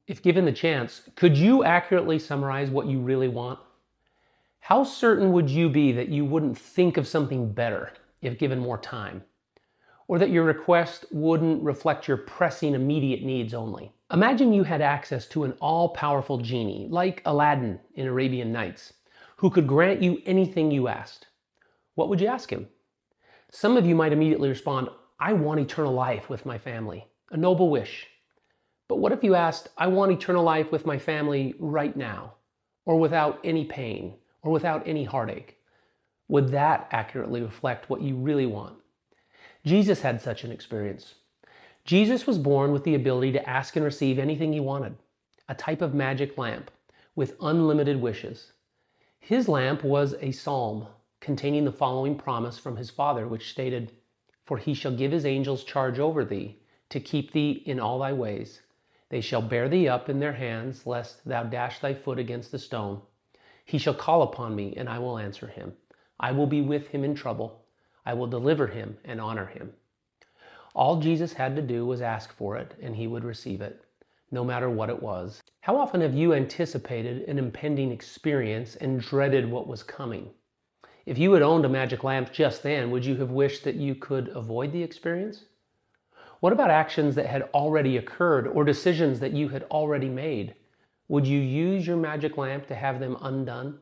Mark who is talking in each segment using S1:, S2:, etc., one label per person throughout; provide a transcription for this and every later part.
S1: If given the chance, could you accurately summarize what you really want? How certain would you be that you wouldn't think of something better if given more time? Or that your request wouldn't reflect your pressing immediate needs only? Imagine you had access to an all-powerful genie, like Aladdin in Arabian Nights, who could grant you anything you asked. What would you ask him? Some of you might immediately respond, I want eternal life with my family. A noble wish. But what if you asked, I want eternal life with my family right now, or without any pain, or without any heartache? Would that accurately reflect what you really want? Jesus had such an experience. Jesus was born with the ability to ask and receive anything he wanted, a type of magic lamp with unlimited wishes. His lamp was a psalm containing the following promise from his Father, which stated, For he shall give his angels charge over thee, to keep thee in all thy ways. They shall bear thee up in their hands, lest thou dash thy foot against a stone. He shall call upon me, and I will answer him. I will be with him in trouble. I will deliver him and honor him. All Jesus had to do was ask for it, and he would receive it, no matter what it was. How often have you anticipated an impending experience and dreaded what was coming? If you had owned a magic lamp just then, would you have wished that you could avoid the experience? What about actions that had already occurred or decisions that you had already made? Would you use your magic lamp to have them undone?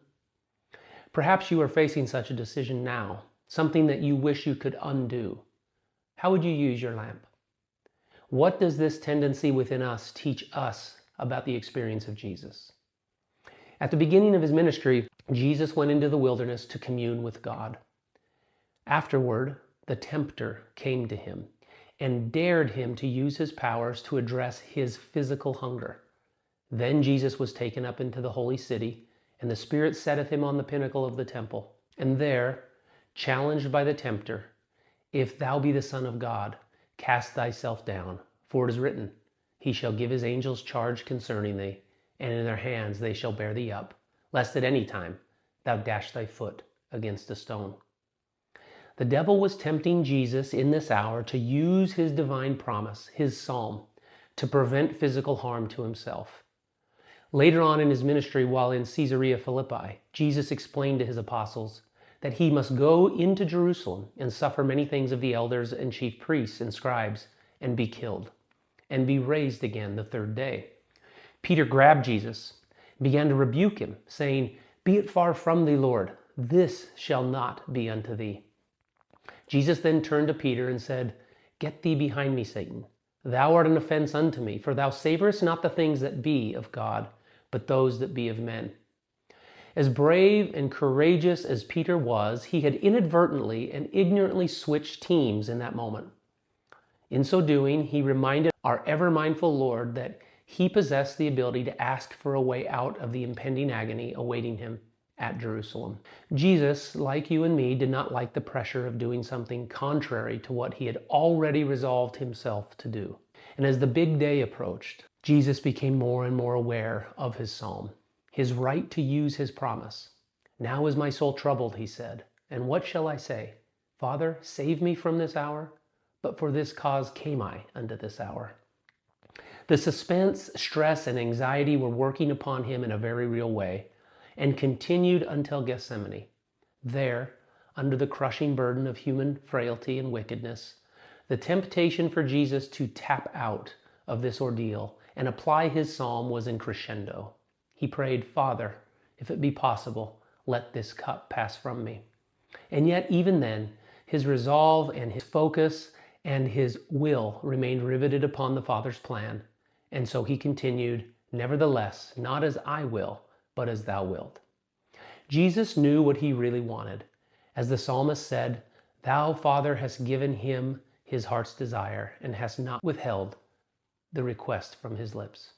S1: Perhaps you are facing such a decision now, something that you wish you could undo. How would you use your lamp? What does this tendency within us teach us about the experience of Jesus? At the beginning of his ministry, Jesus went into the wilderness to commune with God. Afterward, the tempter came to him and dared him to use his powers to address his physical hunger. Then Jesus was taken up into the holy city, and the Spirit setteth him on the pinnacle of the temple. And there, challenged by the tempter, If thou be the Son of God, cast thyself down, for it is written, He shall give his angels charge concerning thee, and in their hands they shall bear thee up, lest at any time thou dash thy foot against a stone. The devil was tempting Jesus in this hour to use his divine promise, his psalm, to prevent physical harm to himself. Later on in his ministry, while in Caesarea Philippi, Jesus explained to his apostles that he must go into Jerusalem and suffer many things of the elders and chief priests and scribes, and be killed, and be raised again the third day. Peter grabbed Jesus and began to rebuke him, saying, Be it far from thee, Lord, this shall not be unto thee. Jesus then turned to Peter and said, Get thee behind me, Satan. Thou art an offense unto me, for thou savorest not the things that be of God, but those that be of men. As brave and courageous as Peter was, he had inadvertently and ignorantly switched teams in that moment. In so doing, he reminded our ever-mindful Lord that he possessed the ability to ask for a way out of the impending agony awaiting him at Jerusalem. Jesus, like you and me, did not like the pressure of doing something contrary to what he had already resolved himself to do. And as the big day approached, Jesus became more and more aware of his psalm, his right to use his promise. Now is my soul troubled, he said, and what shall I say? Father, save me from this hour, but for this cause came I unto this hour. The suspense, stress, and anxiety were working upon him in a very real way, and continued until Gethsemane. There, under the crushing burden of human frailty and wickedness, the temptation for Jesus to tap out of this ordeal and apply his psalm was in crescendo. He prayed, Father, if it be possible, let this cup pass from me. And yet, even then, his resolve and his focus and his will remained riveted upon the Father's plan. And so he continued, Nevertheless, not as I will, but as thou wilt. Jesus knew what he really wanted. As the psalmist said, Thou, Father, hast given him his heart's desire and hast not withheld the request from his lips.